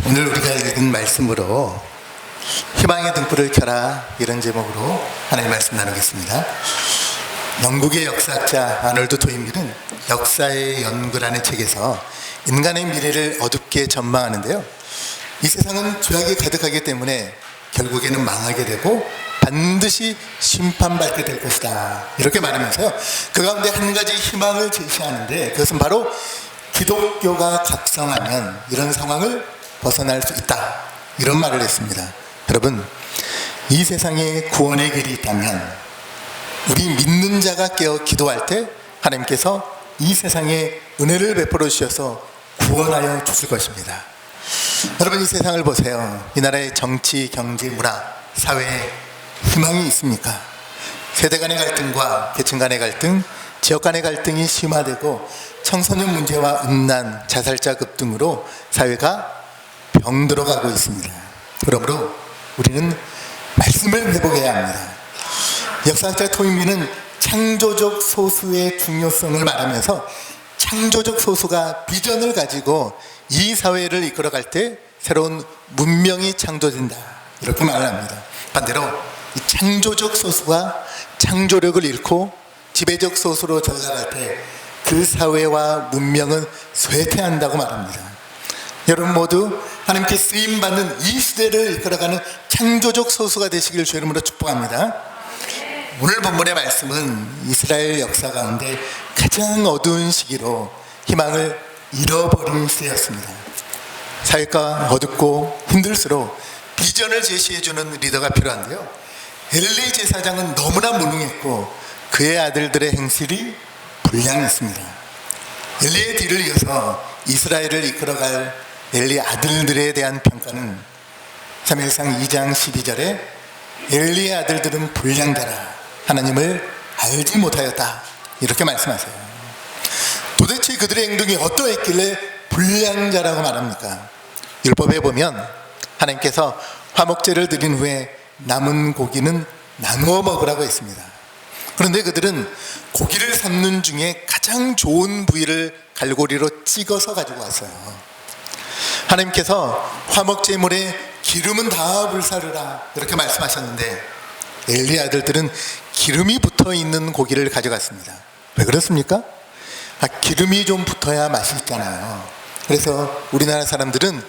오늘 우리가 읽은 말씀으로 희망의 등불을 켜라, 이런 제목으로 하나님의 말씀 나누겠습니다. 영국의 역사학자 아놀드 토인빌은 역사의 연구라는 책에서 인간의 미래를 어둡게 전망하는데요, 이 세상은 죄악이 가득하기 때문에 결국에는 망하게 되고 반드시 심판받게 될 것이다, 이렇게 말하면서요, 그 가운데 한 가지 희망을 제시하는데, 그것은 바로 기독교가 각성하면 이런 상황을 벗어날 수 있다, 이런 말을 했습니다. 여러분, 이 세상에 구원의 길이 있다면 우리 믿는 자가 깨어 기도할 때 하나님께서 이 세상에 은혜를 베풀어 주셔서 구원하여 주실 것입니다. 여러분, 이 세상을 보세요. 이 나라의 정치, 경제, 문화, 사회에 희망이 있습니까? 세대 간의 갈등과 계층 간의 갈등, 지역 간의 갈등이 심화되고 청소년 문제와 음란, 자살자 급등으로 사회가 병들어가고 있습니다. 그러므로 우리는 말씀을 회복해야 합니다. 역사학자 토인빌은 창조적 소수의 중요성을 말하면서 창조적 소수가 비전을 가지고 이 사회를 이끌어갈 때 새로운 문명이 창조된다, 이렇게 말을 합니다. 반대로 이 창조적 소수가 창조력을 잃고 지배적 소수로 전락할 때 그 사회와 문명은 쇠퇴한다고 말합니다. 여러분 모두 하나님께 쓰임받는 이 시대를 이끌어가는 창조적 소수가 되시길 주의 이름으로 축복합니다. 오늘 본문의 말씀은 이스라엘 역사 가운데 가장 어두운 시기로 희망을 잃어버린 시대였습니다. 사회가 어둡고 힘들수록 비전을 제시해주는 리더가 필요한데요, 엘리 제사장은 너무나 무능했고 그의 아들들의 행실이 불량했습니다. 엘리의 뒤를 이어서 이스라엘을 이끌어갈 엘리 아들들에 대한 평가는 사무엘상 2장 12절에 엘리의 아들들은 불량자라, 하나님을 알지 못하였다, 이렇게 말씀하세요. 도대체 그들의 행동이 어떠했길래 불량자라고 말합니까? 율법에 보면 하나님께서 화목제를 드린 후에 남은 고기는 나누어 먹으라고 했습니다. 그런데 그들은 고기를 삶는 중에 가장 좋은 부위를 갈고리로 찍어서 가지고 왔어요. 하나님께서 화목제물에 기름은 다 불사르라, 이렇게 말씀하셨는데 엘리 아들들은 기름이 붙어있는 고기를 가져갔습니다. 왜 그렇습니까? 기름이 좀 붙어야 맛이 있잖아요. 그래서 우리나라 사람들은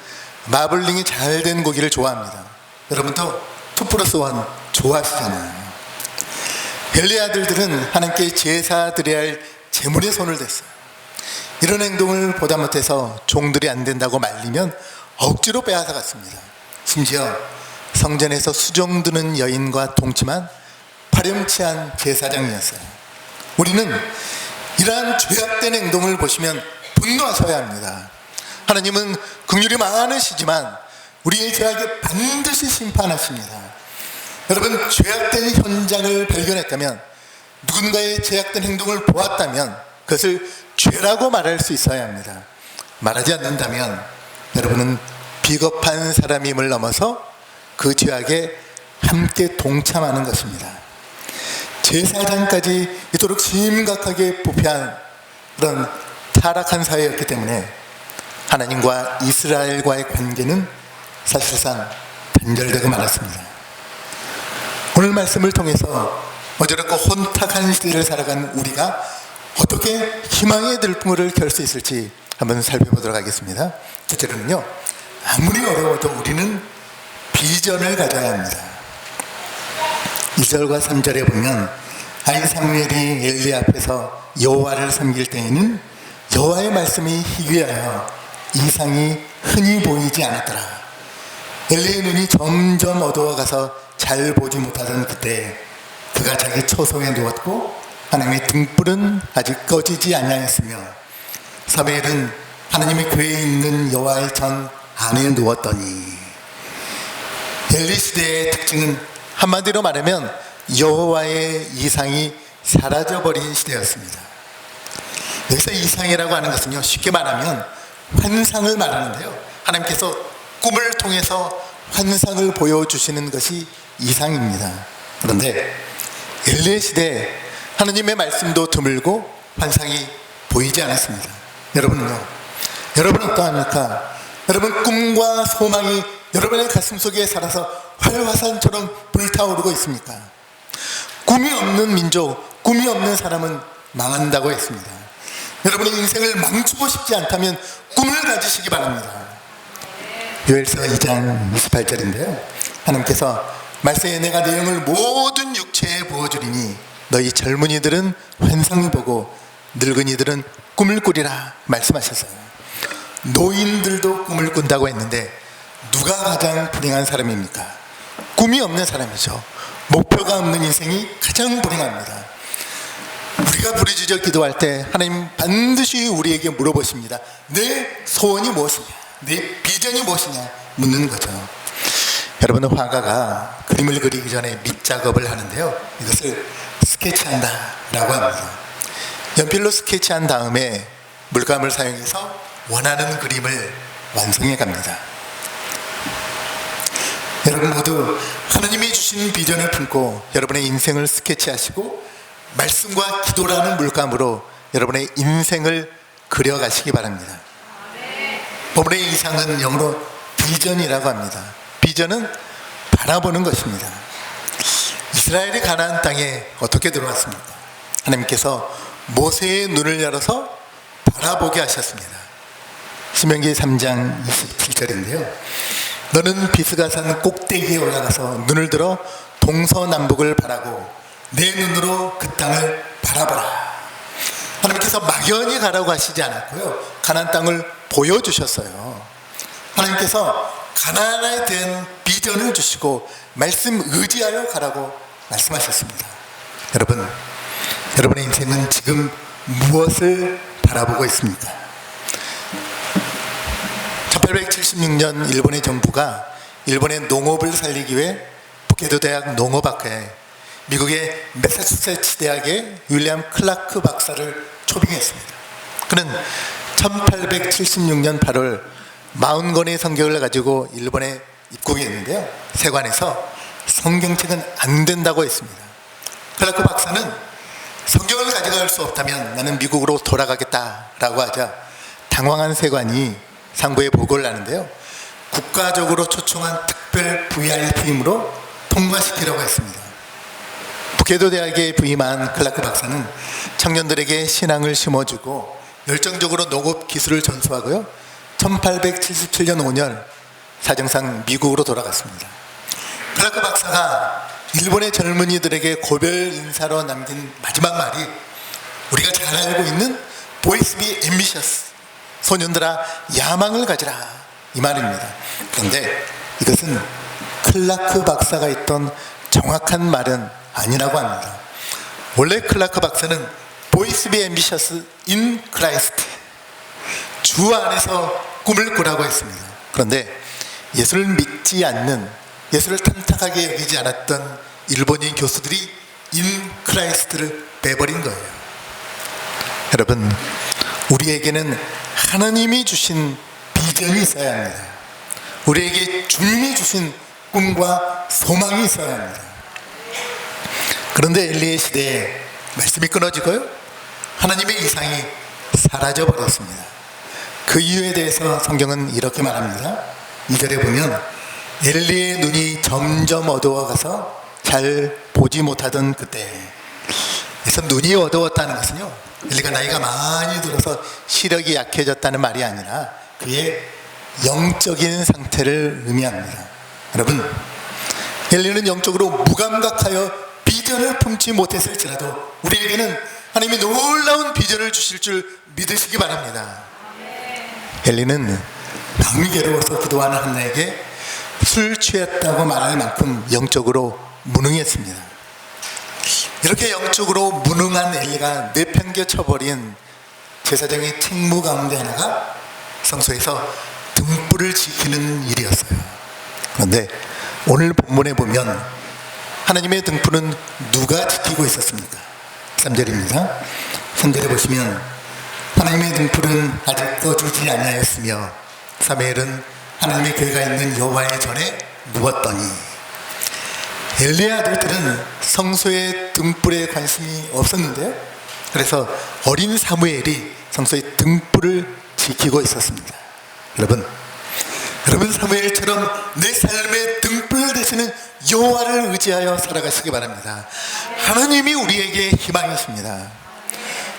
마블링이 잘 된 고기를 좋아합니다. 여러분도 2+1 좋아하시잖아요. 엘리 아들들은 하나님께 제사 드려야 할 제물에 손을 댔어요. 이런 행동을 보다 못해서 종들이 안 된다고 말리면 억지로 빼앗아 갔습니다. 심지어 성전에서 수종 드는 여인과 동침한 파렴치한 제사장이었어요. 우리는 이러한 죄악된 행동을 보시면 분노하셔야 합니다. 하나님은 긍휼이 많으시지만 우리의 죄악에 반드시 심판하십니다. 여러분, 죄악된 현장을 발견했다면, 누군가의 죄악된 행동을 보았다면 그것을 죄라고 말할 수 있어야 합니다. 말하지 않는다면 여러분은 비겁한 사람임을 넘어서 그 죄악에 함께 동참하는 것입니다. 제사장까지 이토록 심각하게 부패한 그런 타락한 사회였기 때문에 하나님과 이스라엘과의 관계는 사실상 단절되고 말았습니다. 오늘 말씀을 통해서 어저렇고 혼탁한 시대를 살아가는 우리가 어떻게 희망의 들불을 켤 수 있을지 한번 살펴보도록 하겠습니다. 첫째로는요, 아무리 어려워도 우리는 비전을 가져야 합니다. 2절과 3절에 보면 아이 사무엘이 엘리 앞에서 여호와를 섬길 때에는 여호와의 말씀이 희귀하여 이상이 흔히 보이지 않았더라. 엘리의 눈이 점점 어두워가서 잘 보지 못하던 그때 그가 자기 초소에 누웠고 하나님의 등불은 아직 꺼지지 아니하였으며 사무엘은 하나님의 궤에 있는 여호와의 전 안에 누웠더니, 엘리 시대의 특징은 한마디로 말하면 여호와의 이상이 사라져버린 시대였습니다. 여기서 이상이라고 하는 것은요, 쉽게 말하면 환상을 말하는데요, 하나님께서 꿈을 통해서 환상을 보여주시는 것이 이상입니다. 그런데 엘리 시대에 하나님의 말씀도 드물고 환상이 보이지 않았습니다. 여러분은요? 여러분은 어떠합니까? 여러분, 꿈과 소망이 여러분의 가슴 속에 살아서 활화산처럼 불타오르고 있습니까? 꿈이 없는 민족, 꿈이 없는 사람은 망한다고 했습니다. 여러분의 인생을 멈추고 싶지 않다면 꿈을 가지시기 바랍니다. 요엘서 2장 28절인데요. 하나님께서 말세에 내가 내 영을 모든 육체에 부어주리니 너희 젊은이들은 환상을 보고 늙은이들은 꿈을 꾸리라 말씀하셨어요. 노인들도 꿈을 꾼다고 했는데 누가 가장 불행한 사람입니까? 꿈이 없는 사람이죠. 목표가 없는 인생이 가장 불행합니다. 우리가 부르짖어 기도할 때 하나님 반드시 우리에게 물어보십니다. 내 소원이 무엇이냐, 내 비전이 무엇이냐 묻는 거죠. 여러분은 화가가 그림을 그리기 전에 밑작업을 하는데요, 이것을 스케치한다 라고 합니다. 연필로 스케치한 다음에 물감을 사용해서 원하는 그림을 완성해 갑니다. 여러분 모두 하나님이 주신 비전을 품고 여러분의 인생을 스케치하시고 말씀과 기도라는 물감으로 여러분의 인생을 그려가시기 바랍니다. 본문의 이상은 영어로 비전이라고 합니다. 비전은 바라보는 것입니다. 이스라엘이 가나안 땅에 어떻게 들어왔습니까? 하나님께서 모세의 눈을 열어서 바라보게 하셨습니다. 신명기 3장 27절인데요. 너는 비스가산 꼭대기에 올라가서 눈을 들어 동서남북을 바라고 내 눈으로 그 땅을 바라보라. 하나님께서 막연히 가라고 하시지 않았고요, 가나안 땅을 보여주셨어요. 하나님께서 가나안에 대한 비전을 주시고 말씀 의지하여 가라고 말씀하셨습니다. 여러분, 여러분의 인생은 지금 무엇을 바라보고 있습니까? 1876년 일본의 정부가 일본의 농업을 살리기 위해 북해도 대학 농업학과에 미국의 매사추세츠 대학의 윌리엄 클라크 박사를 초빙했습니다. 그는 1876년 8월 40권의 성경을 가지고 일본에 입국했는데요, 세관에서 성경책은 안 된다고 했습니다. 클라크 박사는 성경을 가져갈 수 없다면 나는 미국으로 돌아가겠다라고 하자 당황한 세관이 상부에 보고를 하는데요, 국가적으로 초청한 특별 VIP임으로 통과시키라고 했습니다. 북해도 대학에 부임한 클라크 박사는 청년들에게 신앙을 심어주고 열정적으로 농업 기술을 전수하고요, 1877년 5월 사정상 미국으로 돌아갔습니다. 클라크 박사가 일본의 젊은이들에게 고별 인사로 남긴 마지막 말이 우리가 잘 알고 있는 Boys be ambitious, 소년들아 야망을 가지라, 이 말입니다. 그런데 이것은 클라크 박사가 했던 정확한 말은 아니라고 합니다. 원래 클라크 박사는 Boys be ambitious in Christ, 주 안에서 꿈을 꾸라고 했습니다. 그런데 예수를 믿지 않는, 예수를 탐탁하게 여기지 않았던 일본인 교수들이 in Christ를 빼버린 거예요. 여러분, 우리에게는 하나님이 주신 비전이 있어야 합니다. 우리에게 주님이 주신 꿈과 소망이 있어야 합니다. 그런데 엘리의 시대에 말씀이 끊어지고요, 하나님의 이상이 사라져 버렸습니다. 그 이유에 대해서 성경은 이렇게 말합니다. 2절에 보면 엘리의 눈이 점점 어두워가서 잘 보지 못하던 그때, 그래서 눈이 어두웠다는 것은요, 엘리가 나이가 많이 들어서 시력이 약해졌다는 말이 아니라 그의 영적인 상태를 의미합니다. 여러분, 엘리는 영적으로 무감각하여 비전을 품지 못했을지라도 우리에게는 하나님이 놀라운 비전을 주실 줄 믿으시기 바랍니다. 엘리는 마음이 괴로워서 기도하는 한나에게 술 취했다고 말할 만큼 영적으로 무능했습니다. 이렇게 영적으로 무능한 엘리가 내팽개쳐버린 제사장의 책무 가운데 하나가 성소에서 등불을 지키는 일이었어요. 그런데 오늘 본문에 보면 하나님의 등불은 누가 지키고 있었습니까? 3절입니다. 3절에 보시면 하나님의 등불은 아직 꺼주지 아니하였으며 사무엘은 하나님의 교회가 있는 여호와의 전에 누웠더니, 엘리의 아들들은 성소의 등불에 관심이 없었는데요, 그래서 어린 사무엘이 성소의 등불을 지키고 있었습니다. 여러분, 여러분 사무엘처럼 내 삶의 등불 되시는 여호와를 의지하여 살아가시기 바랍니다. 하나님이 우리에게 희망이십니다.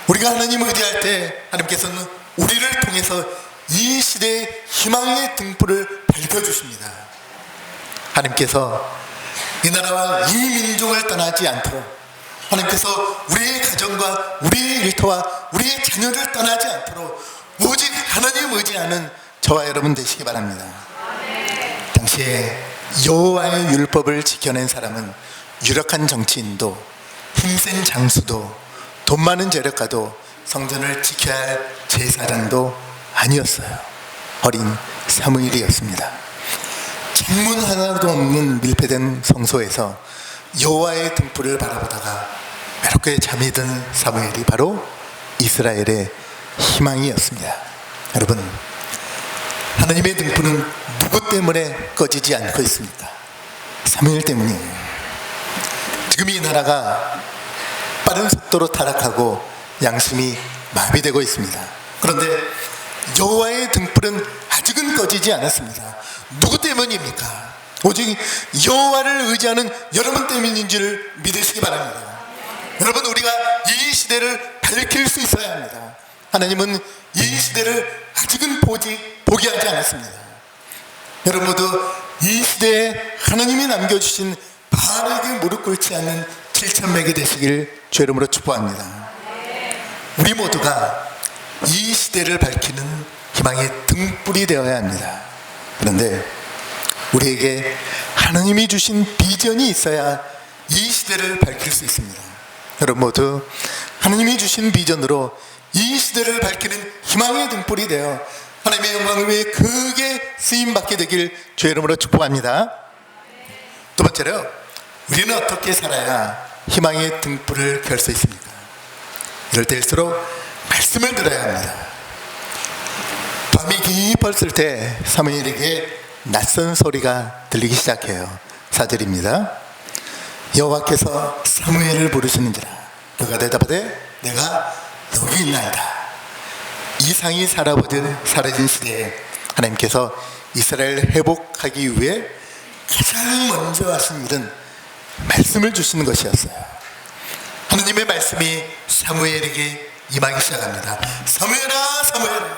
우리가 하나님을 의지할 때 하나님께서는 우리를 통해서 이 시대의 희망의 등불을 밝혀주십니다. 하나님께서 이 나라와 이 민족을 떠나지 않도록, 하나님께서 우리의 가정과 우리의 일터와 우리의 자녀를 떠나지 않도록 오직 하나님 의지하는 저와 여러분 되시기 바랍니다. 당시에 여호와의 율법을 지켜낸 사람은 유력한 정치인도 힘센 장수도 돈 많은 재력가도 성전을 지켜야 할 제사장도 아니었어요. 어린 사무엘이었습니다. 창문 하나도 없는 밀폐된 성소에서 여호와의 등불을 바라보다가 외롭게 잠이 든 사무엘이 바로 이스라엘의 희망이었습니다. 여러분, 하나님의 등불은 누구 때문에 꺼지지 않고 있습니까? 사무엘 때문이에요. 지금 이 나라가 빠른 속도로 타락하고 양심이 마비되고 있습니다. 그런데 여호와의 등불은 아직은 꺼지지 않았습니다. 누구 때문입니까? 오직 여호와를 의지하는 여러분 때문인지를 믿으시기 바랍니다. 여러분, 우리가 이 시대를 밝힐 수 있어야 합니다. 하나님은 이 시대를 아직은 포기하지 않았습니다. 여러분 모두 이 시대에 하나님이 남겨주신 바알에게 무릎 꿇지 않는 7,000명이 되시길 주 이름으로 축복합니다. 우리 모두가 이 시대를 밝히는 희망의 등불이 되어야 합니다. 그런데 우리에게 하나님이 주신 비전이 있어야 이 시대를 밝힐 수 있습니다. 여러분 모두 하나님이 주신 비전으로 이 시대를 밝히는 희망의 등불이 되어 하나님의 영광을 위해 크게 쓰임받게 되길 주의 이름으로 축복합니다. 두 번째로, 우리는 어떻게 살아야 희망의 등불을 켤 수 있습니까? 이럴 때일수록 말씀을 들어야 합니다. 밤이 깊었을 때 사무엘에게 낯선 소리가 들리기 시작해요. 4절입니다. 여호와께서 사무엘을 부르시는지라. 그가 대답하되 내가 여기 있나이다. 이상이 사라진 시대에 하나님께서 이스라엘을 회복하기 위해 가장 먼저 하신 일은 말씀을 주시는 것이었어요. 하나님의 말씀이 사무엘에게 임하기 시작합니다. 사무엘아, 사무엘아.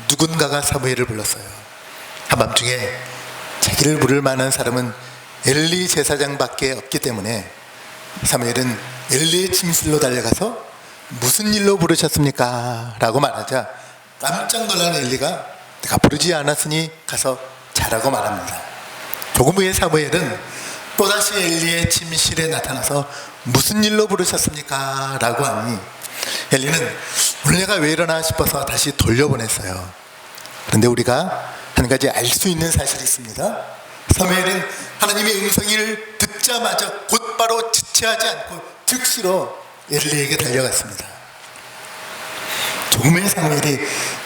누군가가 사무엘을 불렀어요. 한밤중에 자기를 부를 만한 사람은 엘리 제사장밖에 없기 때문에 사무엘은 엘리의 침실로 달려가서 무슨 일로 부르셨습니까? 라고 말하자 깜짝 놀란 엘리가 내가 부르지 않았으니 가서 자라고 말합니다. 조금 후에 사무엘은 또다시 엘리의 침실에 나타나서 무슨 일로 부르셨습니까? 라고 하니 엘리는 오늘 내가 왜 이러나 싶어서 다시 돌려보냈어요. 그런데 우리가 한 가지 알 수 있는 사실이 있습니다. 사무엘은 하나님의 음성을 듣자마자 곧바로 지체하지 않고 즉시로 엘리에게 달려갔습니다. 조금 후에 사무엘이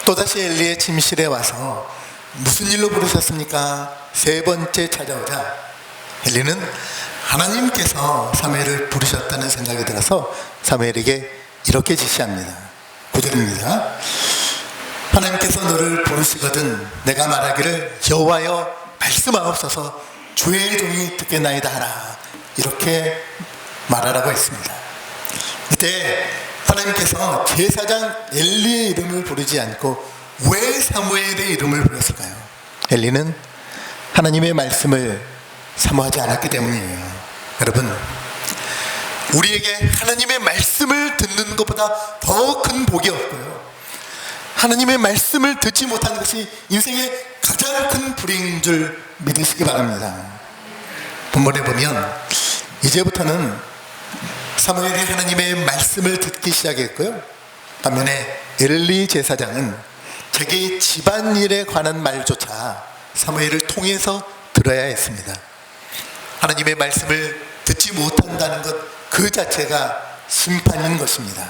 또다시 엘리의 침실에 와서 무슨 일로 부르셨습니까? 세 번째 찾아오자 엘리는 하나님께서 사무엘을 부르셨다는 생각이 들어서 사무엘에게 이렇게 지시합니다. 9절입니다. 하나님께서 너를 부르시거든 내가 말하기를 여호와여 말씀하옵소서 주의 종이 듣겠나이다 하라. 이렇게 말하라고 했습니다. 이때 하나님께서 제사장 엘리의 이름을 부르지 않고 왜 사무엘의 이름을 불렀을까요? 엘리는 하나님의 말씀을 사모하지 않았기 때문이에요. 여러분, 우리에게 하나님의 말씀을 듣는 것보다 더 큰 복이 없고요, 하나님의 말씀을 듣지 못하는 것이 인생의 가장 큰 불행인 줄 믿으시기 바랍니다. 본문에 보면 이제부터는 사무엘이 하나님의 말씀을 듣기 시작했고요, 반면에 엘리 제사장은 자기 집안일에 관한 말조차 사무엘을 통해서 들어야 했습니다. 하나님의 말씀을 듣지 못한다는 것 그 자체가 심판인 것입니다.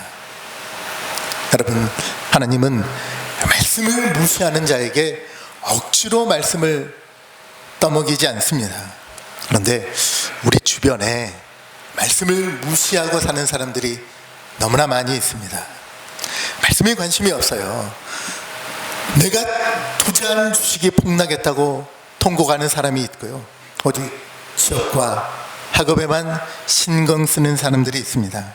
여러분, 하나님은 말씀을 무시하는 자에게 억지로 말씀을 떠먹이지 않습니다. 그런데 우리 주변에 말씀을 무시하고 사는 사람들이 너무나 많이 있습니다. 말씀에 관심이 없어요. 내가 투자한 주식이 폭락했다고 통곡하는 사람이 있고요. 오직 취업과 학업에만 신경 쓰는 사람들이 있습니다.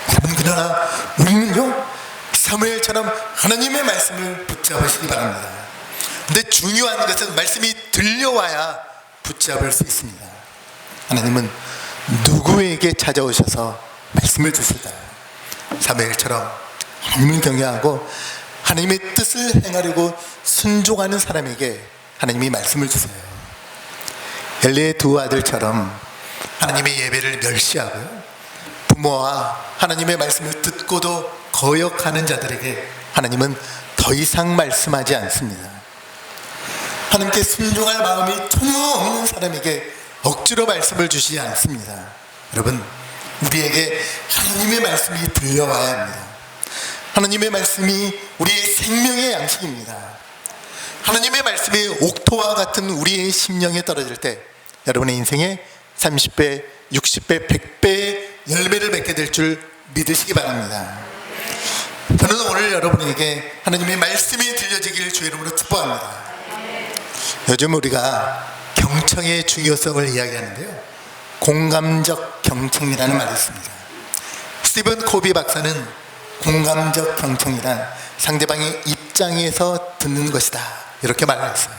여러분, 그러나 우리는요, 사무엘처럼 하나님의 말씀을 붙잡으시기 바랍니다. 근데 중요한 것은 말씀이 들려와야 붙잡을 수 있습니다. 하나님은 누구에게 찾아오셔서 말씀을 주실까요? 사무엘처럼 하나님을 경외하고 하나님의 뜻을 행하려고 순종하는 사람에게 하나님이 말씀을 주세요. 엘리의 두 아들처럼 하나님의 예배를 멸시하고요, 부모와 하나님의 말씀을 듣고도 거역하는 자들에게 하나님은 더 이상 말씀하지 않습니다. 하나님께 순종할 마음이 전혀 없는 사람에게 억지로 말씀을 주시지 않습니다. 여러분, 우리에게 하나님의 말씀이 들려와야 합니다. 하나님의 말씀이 우리의 생명의 양식입니다. 하나님의 말씀이 옥토와 같은 우리의 심령에 떨어질 때 여러분의 인생에 30배, 60배, 100배의 열매를 맺게 될 줄 믿으시기 바랍니다. 저는 오늘 여러분에게 하나님의 말씀이 들려지기를 주의 이름으로 축복합니다. 요즘 우리가 경청의 중요성을 이야기하는데요, 공감적 경청이라는 말이 있습니다. 스티븐 코비 박사는 공감적 경청이란 상대방의 입장에서 듣는 것이다, 이렇게 말했어요.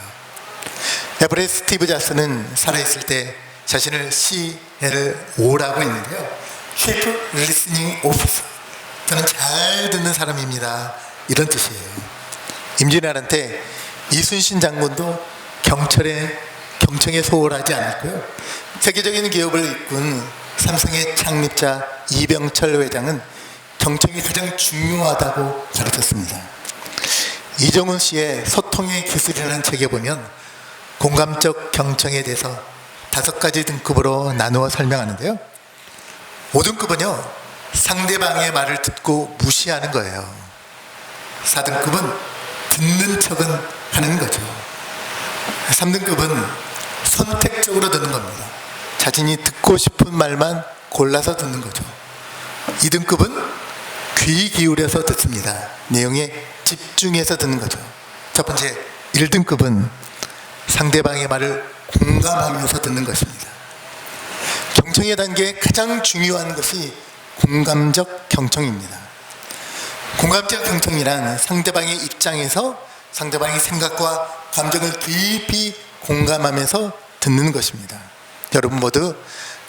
에브레 스티브 잡스는 살아있을 때 자신을 CLO라고 했는데요, Keep Listening Officer, 저는 잘 듣는 사람입니다, 이런 뜻이에요. 임진왜란때 이순신 장군도 경청에 소홀하지 않았고요, 세계적인 기업을 이끈 삼성의 창립자 이병철 회장은 경청이 가장 중요하다고 가르쳤습니다. 이정훈 씨의 소통의 기술이라는 책에 보면 공감적 경청에 대해서 5가지 등급으로 나누어 설명하는데요, 5등급은요 상대방의 말을 듣고 무시하는 거예요. 4등급은 듣는 척은 하는 거죠. 3등급은 선택적으로 듣는 겁니다. 자신이 듣고 싶은 말만 골라서 듣는 거죠. 2등급은 귀 기울여서 듣습니다. 내용에 집중해서 듣는 거죠. 첫 번째 1등급은 상대방의 말을 공감하면서 듣는 것입니다. 경청의 단계에 가장 중요한 것이 공감적 경청입니다. 공감적 경청이란 상대방의 입장에서 상대방의 생각과 감정을 깊이 공감하면서 듣는 것입니다. 여러분 모두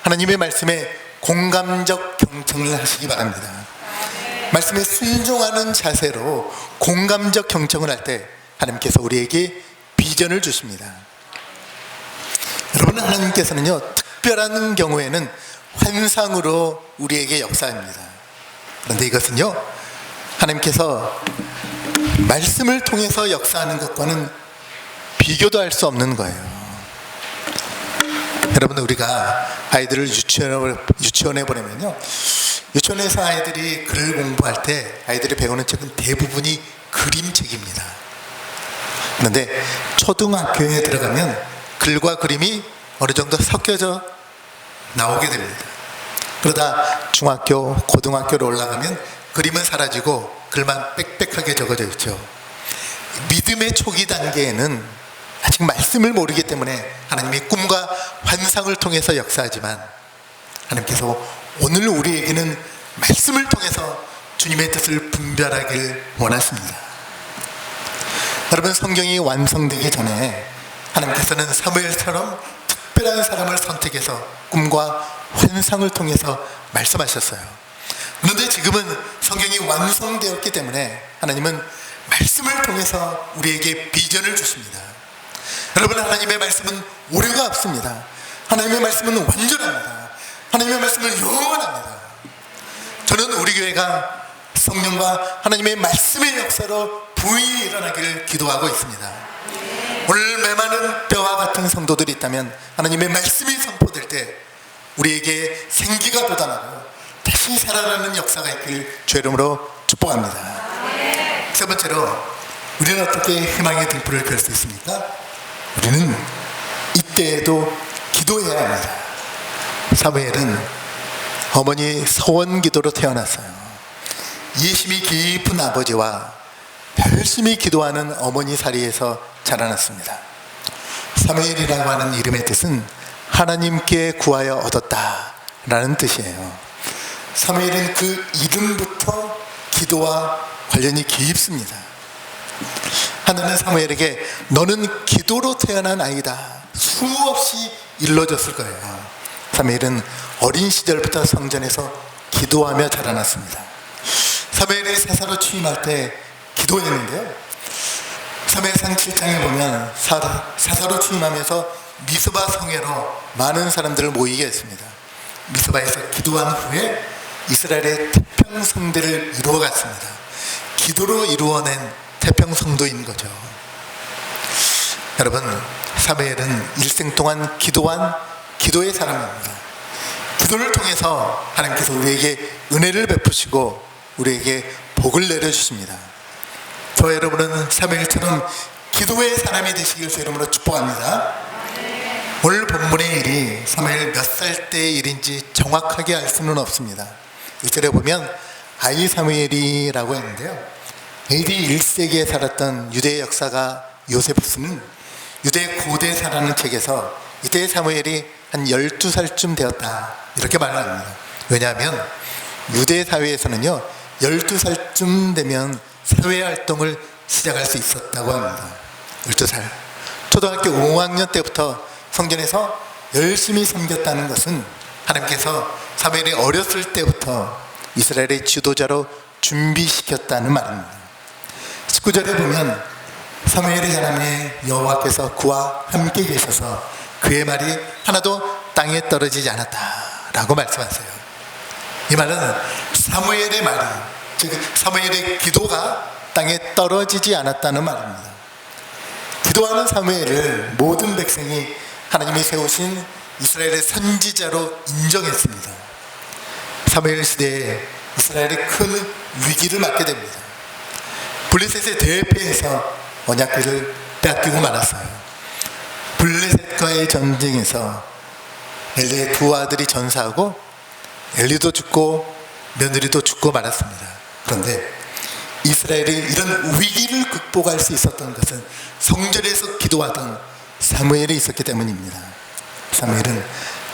하나님의 말씀에 공감적 경청을 하시기 바랍니다. 말씀에 순종하는 자세로 공감적 경청을 할 때 하나님께서 우리에게 비전을 주십니다. 여러분, 하나님께서는요 특별한 경우에는 환상으로 우리에게 역사합니다. 그런데 이것은요 하나님께서 말씀을 통해서 역사하는 것과는 비교도 할 수 없는 거예요. 여러분, 우리가 아이들을 유치원에 보내면요, 유치원에서 아이들이 글 공부할 때 아이들이 배우는 책은 대부분이 그림책입니다. 그런데 초등학교에 들어가면 글과 그림이 어느 정도 섞여져 나오게 됩니다. 그러다 중학교, 고등학교로 올라가면 그림은 사라지고 글만 빽빽하게 적어져 있죠. 믿음의 초기 단계에는 아직 말씀을 모르기 때문에 하나님이 꿈과 환상을 통해서 역사하지만 하나님께서 오늘 우리에게는 말씀을 통해서 주님의 뜻을 분별하길 원하십니다. 여러분, 성경이 완성되기 전에 하나님께서는 사무엘처럼 특별한 사람을 선택해서 꿈과 환상을 통해서 말씀하셨어요. 그런데 지금은 성경이 완성되었기 때문에 하나님은 말씀을 통해서 우리에게 비전을 주십니다. 여러분, 하나님의 말씀은 오류가 없습니다. 하나님의 말씀은 완전합니다. 하나님의 말씀은 영원합니다. 저는 우리 교회가 성령과 하나님의 말씀의 역사로 부유히 일어나기를 기도하고 있습니다. 오늘 메마른 뼈와 같은 성도들이 있다면 하나님의 말씀이 선포될 때 우리에게 생기가 돋아나고 다시 살아나는 역사가 있길 주의 이름으로 축복합니다. 세 번째로, 우리는 어떻게 희망의 등불을 켤 수 있습니까? 우리는 이때에도 기도해야 합니다. 사무엘은 어머니 서원 기도로 태어났어요. 이해심이 깊은 아버지와 열심히 기도하는 어머니 사리에서 자라났습니다. 사무엘이라고 하는 이름의 뜻은 하나님께 구하여 얻었다 라는 뜻이에요. 사무엘은 그 이름부터 기도와 관련이 깊습니다. 하나님은 사무엘에게 너는 기도로 태어난 아이다 수없이 일러줬을 거예요. 사무엘은 어린 시절부터 성전에서 기도하며 자라났습니다. 사무엘이 사사로 취임할 때 기도했는데요, 사무엘상 7장에 보면 사사로 취임하면서 미스바 성회로 많은 사람들을 모이게 했습니다. 미스바에서 기도한 후에 이스라엘의 태평성대를 이루어갔습니다. 기도로 이루어낸 태평성도인 거죠. 여러분, 사무엘은 일생 동안 기도한 기도의 사람입니다. 기도를 통해서 하나님께서 우리에게 은혜를 베푸시고 우리에게 복을 내려주십니다. 저 여러분은 사무엘처럼 기도의 사람이 되시길 주 이름으로 축복합니다. 오늘 본문의 일이 사무엘 몇 살 때의 일인지 정확하게 알 수는 없습니다. 1절에 보면 아이 사무엘이라고 했는데요, AD 1세기에 살았던 유대의 역사가 요세푸스는 유대 고대사라는 책에서 이때 사무엘이 한 12살쯤 되었다 이렇게 말을 합니다. 왜냐하면 유대 사회에서는요 12살쯤 되면 사회활동을 시작할 수 있었다고 합니다. 12살 초등학교 5학년 때부터 성전에서 열심히 섬겼다는 것은 하나님께서 사무엘이 어렸을 때부터 이스라엘의 지도자로 준비시켰다는 말입니다. 19절에 보면 사무엘의 자남에 여호와께서 그와 함께 계셔서 그의 말이 하나도 땅에 떨어지지 않았다라고 말씀하세요. 이 말은 사무엘의 말이, 즉 사무엘의 기도가 땅에 떨어지지 않았다는 말입니다. 기도하는 사무엘을 모든 백성이 하나님이 세우신 이스라엘의 선지자로 인정했습니다. 사무엘 시대에 이스라엘이 큰 위기를 맞게 됩니다. 블레셋의 대패에서 언약궤를 뺏기고 말았어요. 블레셋과의 전쟁에서 엘리의 두 아들이 전사하고 엘리도 죽고 며느리도 죽고 말았습니다. 그런데 이스라엘이 이런 위기를 극복할 수 있었던 것은 성전에서 기도하던 사무엘이 있었기 때문입니다. 사무엘은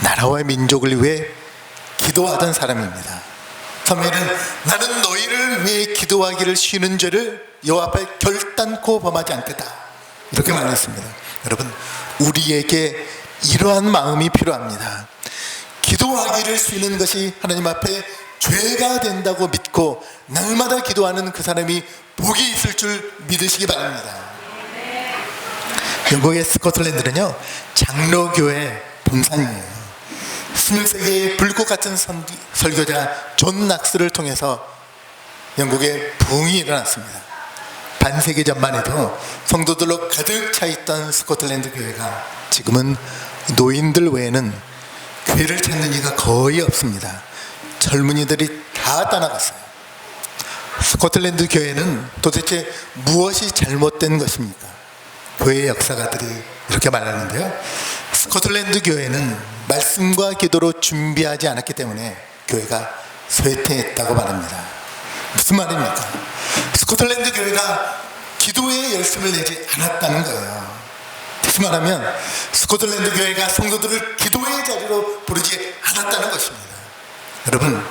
나라와 민족을 위해 기도하던 사람입니다. 사무엘은 나는 너희를 위해 기도하기를 쉬는 죄를 여호와 앞에 결단코 범하지 않겠다 이렇게 말했습니다. 여러분, 우리에게 이러한 마음이 필요합니다. 기도하기를 쉬는 것이 하나님 앞에 죄가 된다고 믿고 날마다 기도하는 그 사람이 복이 있을 줄 믿으시기 바랍니다. 영국의 스코틀랜드는요 장로교회 본산이에요. 16세기의 불꽃 같은 설교자 존 낙스를 통해서 영국에 부흥이 일어났습니다. 반세기 전만 해도 성도들로 가득 차 있던 스코틀랜드 교회가 지금은 노인들 외에는 교회를 찾는 이가 거의 없습니다. 젊은이들이 다 떠나갔어요. 스코틀랜드 교회는 도대체 무엇이 잘못된 것입니까? 교회의 역사가들이 이렇게 말하는데요, 스코틀랜드 교회는 말씀과 기도로 준비하지 않았기 때문에 교회가 쇠퇴했다고 말합니다. 무슨 말입니까? 스코틀랜드 교회가 기도에 열심을 내지 않았다는 거예요. 다시 말하면 스코틀랜드 교회가 성도들을 기도의 자리로 부르지 않았다는 것입니다. 여러분,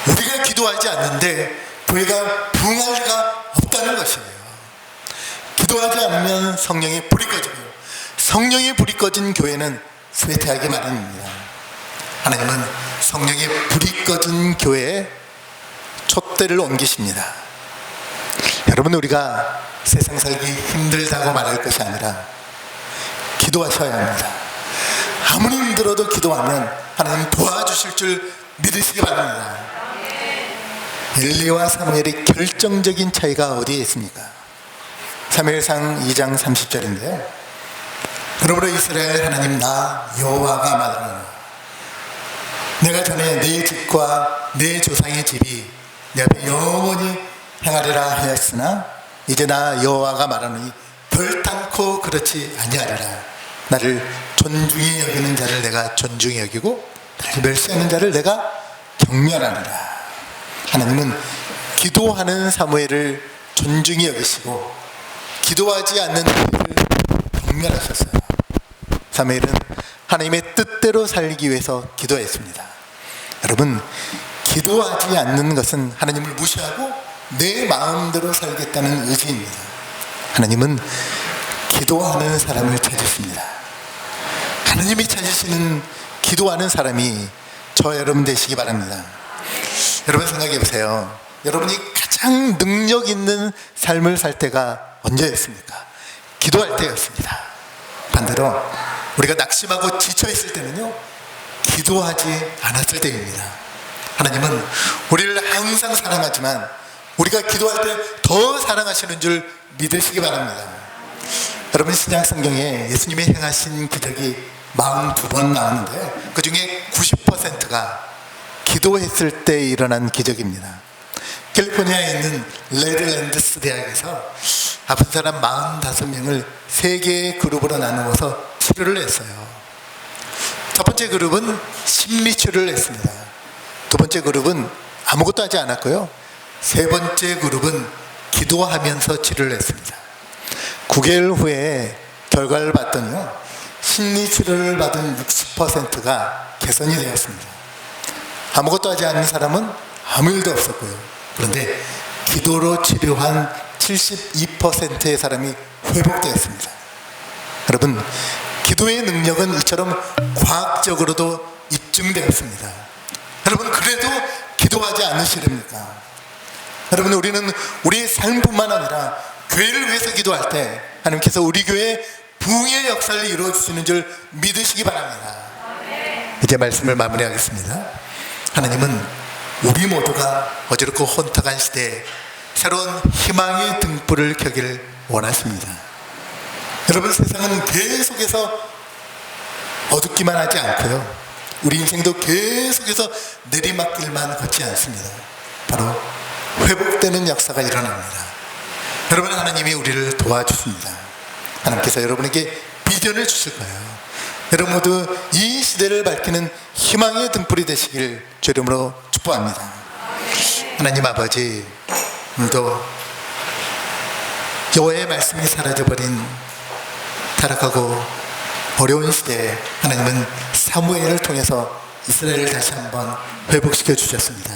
우리가 기도하지 않는데 교회가 부흥할 리가 없다는 것이에요. 기도하지 않으면 성령의 불이 꺼지고 성령의 불이 꺼진 교회는 쇠퇴하기 마련입니다. 하나님은 성령의 불이 꺼진 교회에 촛대를 옮기십니다. 여러분, 우리가 세상 살기 힘들다고 말할 것이 아니라 기도하셔야 합니다. 아무리 힘들어도 기도하면 하나님 도와주실 줄 믿으시기 바랍니다. 엘리와 사무엘의 결정적인 차이가 어디에 있습니까? 사무엘상 2장 30절인데요. 그러므로 이스라엘 하나님 나 여호와가 말하노라. 내가 전에 네 집과 네 조상의 집이 내 앞에 영원히 행하리라 하였으나 이제 나 여호와가 말하노니 결단코 그렇지 아니하리라. 나를 존중히 여기는 자를 내가 존중히 여기고 나를 멸시하는 자를 내가 경멸하리라. 하나님은 기도하는 사무엘을 존중히 여기시고 기도하지 않는 우리를 경멸하셨어요. 사무엘은 하나님의 뜻대로 살기 위해서 기도했습니다. 여러분, 기도하지 않는 것은 하나님을 무시하고 내 마음대로 살겠다는 의지입니다. 하나님은 기도하는 사람을 찾으십니다. 하나님이 찾으시는 기도하는 사람이 저 여러분 되시기 바랍니다. 여러분 생각해 보세요. 여러분이 가장 능력 있는 삶을 살 때가 언제였습니까? 기도할 때였습니다. 반대로 우리가 낙심하고 지쳐있을 때는요, 기도하지 않았을 때입니다. 하나님은 우리를 항상 사랑하지만 우리가 기도할 때 더 사랑하시는 줄 믿으시기 바랍니다. 여러분, 신약 성경에 예수님이 행하신 기적이 42번 나오는데요, 그 중에 90%가 기도했을 때 일어난 기적입니다. 캘리포니아에 있는 레드랜드스 대학에서 아픈 사람 45명을 3개의 그룹으로 나누어서 치료를 했어요. 첫 번째 그룹은 심리치료를 했습니다. 두 번째 그룹은 아무것도 하지 않았고요, 세 번째 그룹은 기도하면서 치료를 했습니다. 9개월 후에 결과를 봤더니요, 심리치료를 받은 60%가 개선이 되었습니다. 아무것도 하지 않는 사람은 아무 일도 없었고요, 그런데 기도로 치료한 72%의 사람이 회복되었습니다. 여러분, 기도의 능력은 이처럼 과학적으로도 입증되었습니다. 여러분, 그래도 기도하지 않으시렵니까? 여러분, 우리는 우리의 삶뿐만 아니라 교회를 위해서 기도할 때 하나님께서 우리 교회에 부흥의 역사를 이루어주시는 줄 믿으시기 바랍니다. 이제 말씀을 마무리하겠습니다. 하나님은 우리 모두가 어지럽고 혼탁한 시대에 새로운 희망의 등불을 켜기를 원하십니다. 여러분, 세상은 계속해서 어둡기만 하지 않고요, 우리 인생도 계속해서 내리막길만 걷지 않습니다. 바로 회복되는 역사가 일어납니다. 여러분, 하나님이 우리를 도와주십니다. 하나님께서 여러분에게 비전을 주실 거예요. 여러분 모두 이 시대를 밝히는 희망의 등불이 되시길 주 이름으로 축복합니다. 하나님 아버지, 오늘도 여호와의 말씀이 사라져버린 타락하고 어려운 시대에 하나님은 사무엘을 통해서 이스라엘을 다시 한번 회복시켜 주셨습니다.